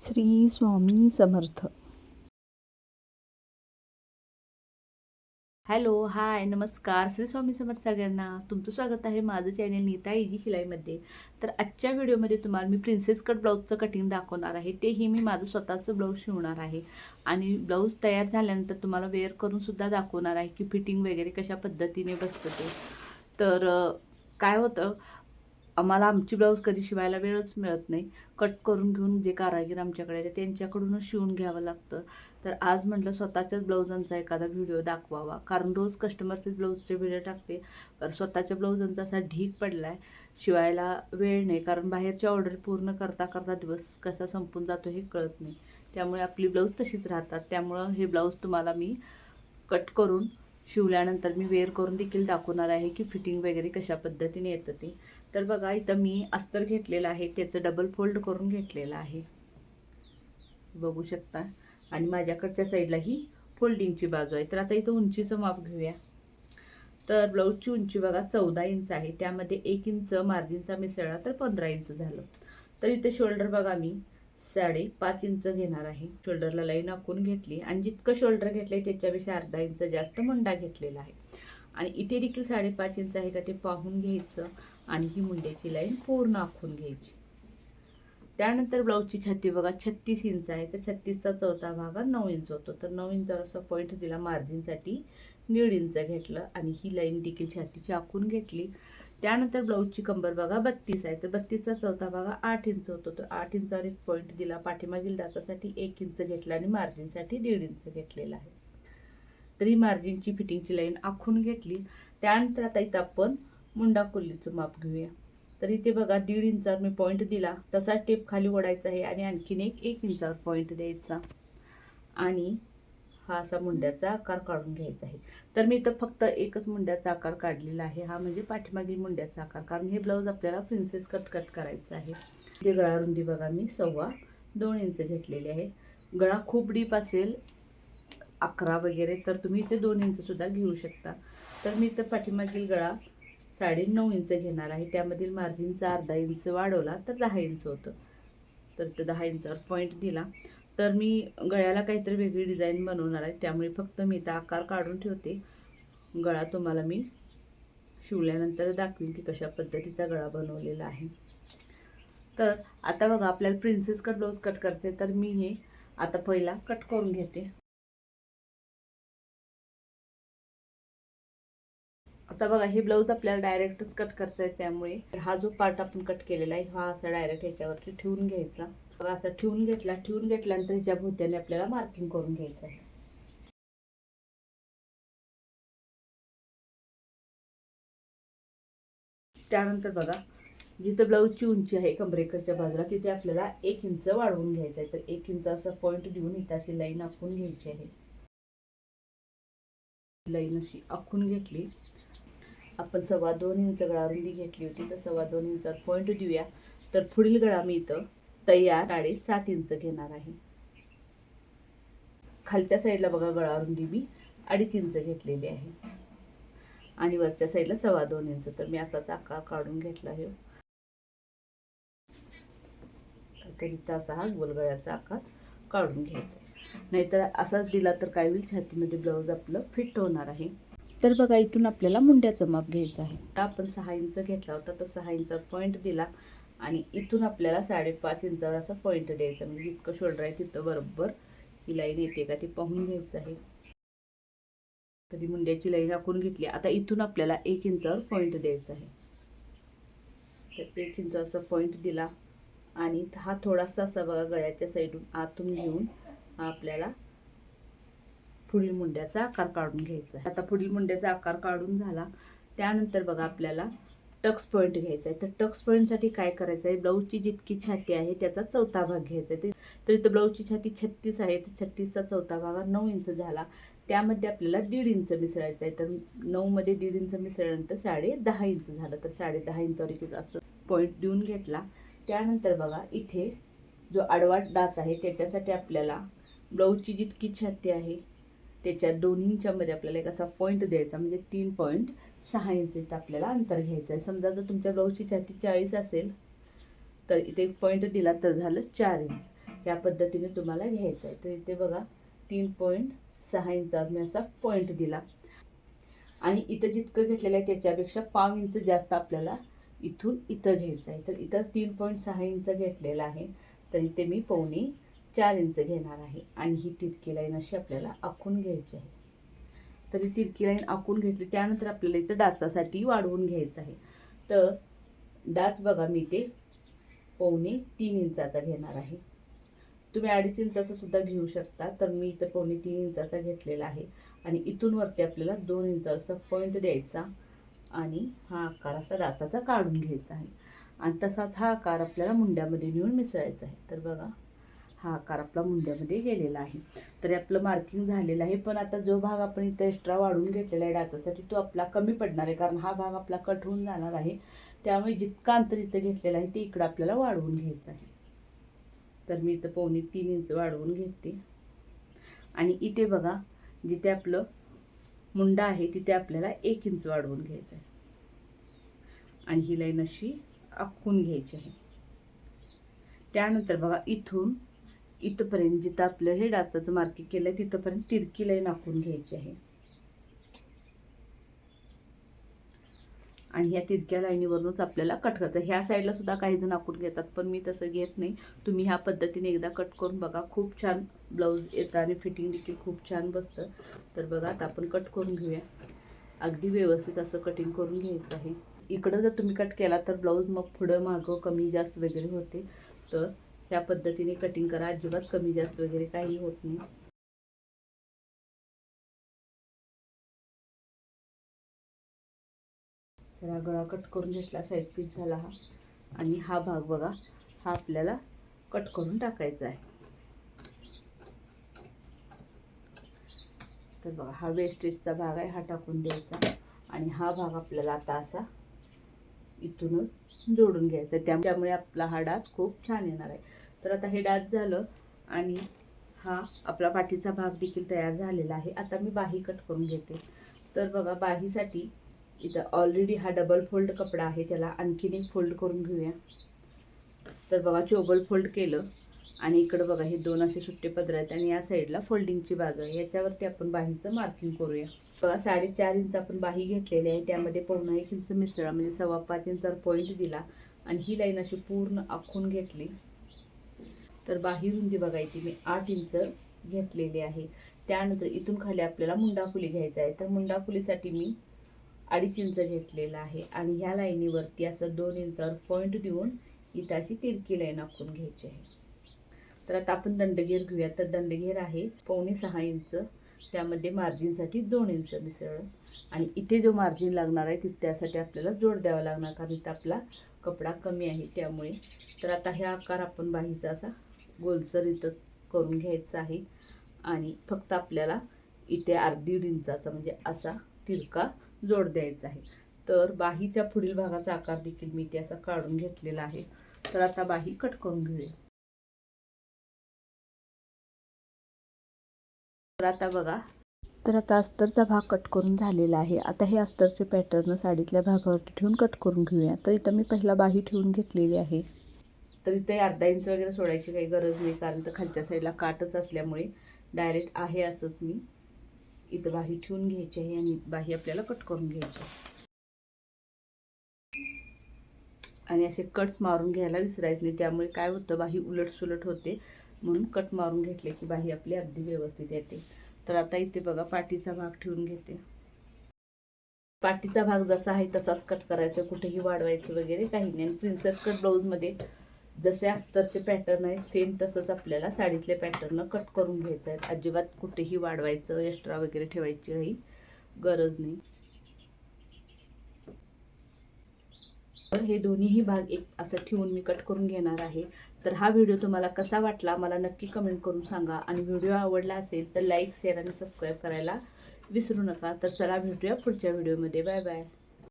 Shri Swami Samarth. Hello, हाय, नमस्कार. श्री स्वामी समर्थ सगळ्यांना. तुमचं स्वागत आहे माझं चॅनल नीता इजी शिलाईमध्ये. तर आजच्या व्हिडिओमध्ये तुम्हाला मी प्रिन्सेस कट ब्लाऊजचं कटिंग दाखवणार आहे. तेही मी माझं स्वतःचं ब्लाऊज शिवणार आहे आणि ब्लाऊज तयार झाल्यानंतर तुम्हाला वेअर करून सुद्धा दाखवणार आहे की फिटिंग वगैरे कशा पद्धतीने बसतं ते. तर काय होतं, आम्हाला आमची ब्लाऊज कधी शिवायला वेळच मिळत नाही. कट करून घेऊन जे कारागीर आमच्याकडे येतात त्यांच्याकडूनच शिवून घ्यावं लागतं. तर आज म्हटलं स्वतःच्याच ब्लाऊजांचा एखादा व्हिडिओ दाखवावा, कारण रोज कस्टमरचेच ब्लाऊजचे व्हिडिओ टाकते. तर स्वतःच्या ब्लाऊजांचा असा ढीग पडला आहे, शिवायला वेळ नाही, कारण बाहेरची ऑर्डर पूर्ण करता करता दिवस कसा संपून जातो हे कळत नाही. त्यामुळे आपली ब्लाऊज तशीच राहतात. त्यामुळं हे ब्लाऊज तुम्हाला मी कट करून शिवल्यानंतर मी वेअर करून देखील दाखवणार आहे की फिटिंग वगैरे कशा पद्धतीने येतं ते. तर बघा, इथं मी अस्तर घेतलेलं आहे, त्याचं डबल फोल्ड करून घेतलेलं आहे, बघू शकता. आणि माझ्याकडच्या साईडला ही फोल्डिंगची बाजू आहे. तर आता इथं उंचीचं माप घेऊया. तर ब्लाऊजची उंची बघा 14 इंच आहे. त्यामध्ये 1 इंच मार्जिनचा मिसळला तर 15 इंच झालं. तर इथे शोल्डर बघा मी 5.5 इंच घेणार आहे. शोल्डरला लाईन आखून घेतली आणि जितकं शोल्डर घेतलंय त्याच्यापेक्षा अर्धा इंच जास्त मुंडा घेतलेला आहे. आणि इथे देखील 5.5 इंच आहे का ते पाहून घ्यायचं आणि ही मुंड्याची लाईन पूर्ण आखून घ्यायची. त्यानंतर ब्लाऊजची छाती बघा 36 इंच आहे. तर 36चा चौथा भाग 9 इंच होतो. तर 9 इंचावर असा पॉईंट दिला, मार्जिनसाठी 1.5 इंच घेतलं आणि ही लाईन देखील छातीची आखून घेतली. त्यानंतर ब्लाऊजची कंबर बघा 32 आहे. तर 32चा चौथा भाग 8 इंच होतो. तर 8 इंचावर एक पॉईंट दिला, पाठीमागील दातासाठी 1 इंच घेतला आणि मार्जिनसाठी 1.5 इंच घेतलेला आहे. तर ही मार्जिनची फिटिंगची लाईन आखून घेतली. त्यानंतर आता इथं आपण मुंडा कोल्लीचं माप घेऊया. तर इथे बघा 1.5 इंचावर मी पॉईंट दिला, तसा टेप खाली ओढायचा आहे आणि आणखीन 1 इंचावर पॉईंट द्यायचा आणि हा असा मुंड्याचा आकार काढून घ्यायचा आहे. तर मी इथं फक्त एकच मुंड्याचा आकार काढलेला आहे, हा म्हणजे पाठीमागील मुंड्याचा आकार, कारण हे ब्लाऊज आपल्याला प्रिन्सेस कट करायचं आहे. इथे गळा रुंदी बघा मी 2.25 इंच घेतलेली आहे. गळा खूप डीप असेल 11 वगैरे तर तुम्ही इथे 2 इंच सुद्धा घेऊ शकता. तर मी इथं पाठीमागील गळा 9.5 इंच घेणार आहे. त्यामधील मार्जिनचा अर्धा इंच वाढवला तर 10 इंच होतं. तर ते 10 इंचावर पॉईंट दिला. तर मी गळ्याला काहीतरी वेगळी डिझाईन बनवणार आहे, त्यामुळे फक्त मी इथं आकार काढून ठेवते. गळा तुम्हाला मी शिवल्यानंतर दाखवीन की कशा पद्धतीचा गळा बनवलेला आहे. तर आता बघा, आपल्याला प्रिन्सेस कट ब्लाऊज कट करायचे, तर मी हे आता पहिला कट करून घेते. आता बघा, हे ब्लाऊज आपल्याला डायरेक्टच कट करायचं आहे, त्यामुळे हा जो पार्ट आपण कट केलेला आहे हा असा डायरेक्ट ह्याच्यावरती ठेवून घ्यायचा. बघा असं ठेवून घेतल्यानंतर ह्याच्या भोवत्याने आपल्याला मार्किंग करून घ्यायचं आहे. त्यानंतर बघा, जिथं ब्लाऊजची उंची आहे कमरेकडच्या बाजूला तिथे आपल्याला 1 इंच वाढवून घ्यायचं आहे. तर 1 इंच असं पॉईंट देऊन इथं अशी लाईन आखून घ्यायची आहे. लाईन अशी आखून घेतली. आपण 2.25 इंच गळा रुंदी घेतली होती, तर 2.25 इंचावर पॉईंट देऊया. तर पुढील गळा मी इथं तयार 7.5 इंच घेणार आहे. खालच्या साईडला बघा गळा रुंदी मी 2.5 इंच घेतलेली आहे आणि वरच्या साईडला 2.25 इंच. तर मी असाच आकार काढून घेतला आहे. तर इथं असा हा गोलगळ्याचा आकार काढून घ्यायचा. नाहीतर असाच दिला तर काय होईल, छातीमध्ये ब्लाऊज आपलं फिट होणार आहे. तर बघा, इथून आपल्याला मुंड्याचं माप घ्यायचं आहे. आपण 6 इंच घेतला होता, तर 6 इंचावर पॉईंट दिला आणि इथून आपल्याला 5.5 इंचावर असा पॉईंट द्यायचा. म्हणजे जितकं शोल्डर आहे तिथं बरोबर ही लाईन येते का ती पाहून घ्यायचं आहे. तरी मुंड्याची लाईन आखून घेतली. आता इथून आपल्याला 1 इंचावर पॉईंट द्यायचा आहे. तर 1 इंच असा पॉईंट दिला आणि हा थोडासा असा बघा गळ्याच्या साईडून आतून घेऊन आपल्याला पुढील मुंड्याचा आकार काढून घ्यायचा आहे. आता पुढील मुंड्याचा आकार काढून झाला. त्यानंतर बघा आपल्याला टक्स पॉईंट घ्यायचा आहे. तर टक्स पॉईंटसाठी काय करायचं आहे, ब्लाऊजची जितकी छाती आहे त्याचा चौथा भाग घ्यायचा आहे. तर इथं ब्लाऊजची छाती 36 आहे, तर 36चा चौथा भाग 9 इंच झाला. त्यामध्ये आपल्याला 1.5 इंच मिसळायचं आहे. तर 9 मध्ये 1.5 इंच मिसळल्यानंतर 10.5 इंच झालं. तर 10.5 इंचावर एक असं पॉईंट देऊन घेतला. त्यानंतर बघा, इथे जो आडवा डाच आहे त्याच्यासाठी आपल्याला ब्लाऊजची जितकी छाती आहे त्याच्या 2 इंचामध्ये आपल्याला एक असा पॉईंट द्यायचा, म्हणजे 3.6 इंच आपल्याला अंतर घ्यायचं आहे. समजा जर तुमच्या ब्लाऊजची छाती 40 असेल तर इथे एक पॉईंट दिला तर झालं 4 इंच. या पद्धतीने तुम्हाला घ्यायचं आहे. तर इथे बघा 3.6 इंचावर मी असा पॉईंट दिला आणि इथं जितकं घेतलेलं आहे त्याच्यापेक्षा 5 इंच जास्त आपल्याला इथून इथं घ्यायचं आहे. तर इथं 3.6 इंच घेतलेलं आहे, तर इथे मी 4 इंच घेणार आहे आणि ही तिरकी लाईन अशी आपल्याला आखून घ्यायची आहे. तर ही तिरकी लाईन आखून घेतली, त्यानंतर आपल्याला इथं डाचासाठी वाढवून घ्यायचं आहे. तर डाच बघा मी ते 3.25 इंचाचा घेणार आहे. तुम्ही 2.5 इंचाचा सुद्धा घेऊ शकता. तर मी इथं 3.25 इंचाचा घेतलेला आहे आणि इथून वरती आपल्याला 2 इंचाचा पॉईंट द्यायचा आणि हा आकार असा डाचाचा काढून घ्यायचा आहे आणि तसाच हा आकार आपल्याला मुंड्यामध्ये नेऊन मिसळायचा आहे. तर बघा हा आकार आपला मुंड्यामध्ये गेलेला आहे. तर आपलं मार्किंग झालेलं आहे, पण आता जो भाग आपण इथं एक्स्ट्रा वाढवून घेतलेला आहे डाचासाठी तो आपला कमी पडणार आहे, कारण हा भाग आपला कट होऊन जाणार आहे. त्यामुळे जितकं अंतर इथं घेतलेलं आहे ते इकडं आपल्याला वाढवून घ्यायचं आहे. तर मी इथं 3.25 इंच वाढवून घेते आणि इथे बघा जिथे आपलं मुंडा आहे तिथे आपल्याला 1 इंच वाढवून घ्यायचं आहे आणि ही लाईन अशी आखून घ्यायची आहे. त्यानंतर बघा इथून इथपर्यंत जिथं आपलं हे डाचाचं मार्किंग केलं तिथपर्यंत तिरकी लाईन आखून घ्यायची आहे आणि ह्या तिरक्या लाईनीवरूनच आपल्याला कट करायचं. ह्या साईडला सुद्धा काही जण आखून घेतात, पण मी तसं घेत नाही. तुम्ही ह्या पद्धतीने एकदा कट करून बघा, खूप छान ब्लाऊज येतं आणि फिटिंग देखील खूप छान बसतं. तर बघा आता आपण कट करून घेऊया. अगदी व्यवस्थित असं कटिंग करून घ्यायचं आहे. इकडं जर तुम्ही कट केला तर ब्लाऊज मग पुढं मागं कमी जास्त वगैरे होते. तर ह्या पद्धतीने कटिंग करा, अजिबात कमी जास्त वगैरे काही होत नाही. तर हा गळा कट करून घेतला, साईड पीस झाला हा आणि हा भाग बघा हा आपल्याला कट करून टाकायचा आहे. तर बघा हा वेस्टेजचा भाग आहे, हा टाकून द्यायचा आणि हा भाग आपल्याला आता असा इथूनच जोडून घ्यायचा. त्यामुळे आपला हा डाच खूप छान येणार आहे. तर आता हे डाच झालं आणि हा आपला पाठीचा भाग देखील तयार झालेला आहे. आता मी बाही कट करून घेते. तर बघा बाहीसाठी इथं ऑलरेडी हा डबल फोल्ड कपडा आहे, त्याला आणखीन एक फोल्ड करून घेऊया. तर बघा चोबल फोल्ड केलं आणि इकडं बघा हे 2 असे सुट्टे पदर आहेत आणि या साईडला फोल्डिंगची बाजू आहे. याच्यावरती आपण बाहीचं मार्किंग करूया. बघा 4.5 इंच आपण बाही घेतलेली आहे, त्यामध्ये 1.25 इंच मिसळा म्हणजे 5.25 इंचावर पॉईंट दिला आणि ही लाईन अशी पूर्ण आखून घेतली. तर बाही रुंदी बघायची मी 8 इंच घेतलेली आहे. त्यानंतर इथून खाली आपल्याला मुंडाफुली घ्यायचा आहे. तर मुंडाफुलीसाठी मी 2.5 इंच घेतलेला आहे आणि ह्या लाईनीवरती असं 2 इंचावर पॉईंट देऊन इथं अशी तिरकी लाईन आखून घ्यायची आहे. तर आता आपण दंडगेर घेऊया. तर दंडगेर आहे 5.6 इंच, त्यामध्ये मार्जिनसाठी 2 इंच मिसळलं आणि इथे जो मार्जिन लागणार आहे त्यासाठी आपल्याला जोड द्यावा लागणार, कारण इथं आपला कपडा कमी आहे त्यामुळे. तर आता हा आकार आपण बाहीचा असा गोलसर इथं करून घ्यायचा आहे आणि फक्त आपल्याला इथे 1.5 इंचाचा म्हणजे असा तिरका जोड द्यायचा आहे. तर बाहीच्या पुढील भागाचा आकार देखील मी इथे असा काढून घेतलेला आहे. तर आता बाही कट करून घेऊया. तर आता अस्तरचा भाग कट करून झालेला आहे. आता हे अस्तरचे पॅटर्न साडीतल्या भागावरती ठेवून कट करून घेऊया. तर इथं मी पहिला बाही ठेवून घेतलेली आहे. तर इथे 1/2 इंच वगैरे सोडायची काही गरज नाही, कारण तर खालच्या साईडला काटच असल्यामुळे डायरेक्ट आहे असंच मी इथं बाही ठेवून घ्यायची आहे आणि बाही आपल्याला कट करून घ्यायची आणि असे कट्स मारून घ्यायला विसरायचं नाही. त्यामुळे काय होतं बाही उलटसुलट होते, म्हणून कट मारून घेतले की बाही आपली अगदी व्यवस्थित येते. तर आता इथे बघा पाठीचा भाग ठेवून घेते. पाठीचा भाग जसा आहे तसाच कट करायचा, कुठेही वाढवायचं वगैरे काही नाही. प्रिन्सेस कट ब्लाऊजमध्ये जसे अस्तरचे पॅटर्न आहे सेम तसंच आपल्याला साडीतले पॅटर्न कट करून घ्यायचं आहे. अजिबात कुठेही वाढवायचं एक्स्ट्रा वगैरे ठेवायची काही गरज नाही. तर हे दोन्हीही भाग एक असं ठेवून मी कट करून घेणार आहे. तर हा व्हिडिओ तुम्हाला कसा वाटला मला नक्की कमेंट करून सांगा आणि व्हिडिओ आवडला असेल तर लाईक शेअर आणि सबस्क्राईब करायला विसरू नका. तर चला भेटूया पुढच्या व्हिडिओमध्ये. Bye bye.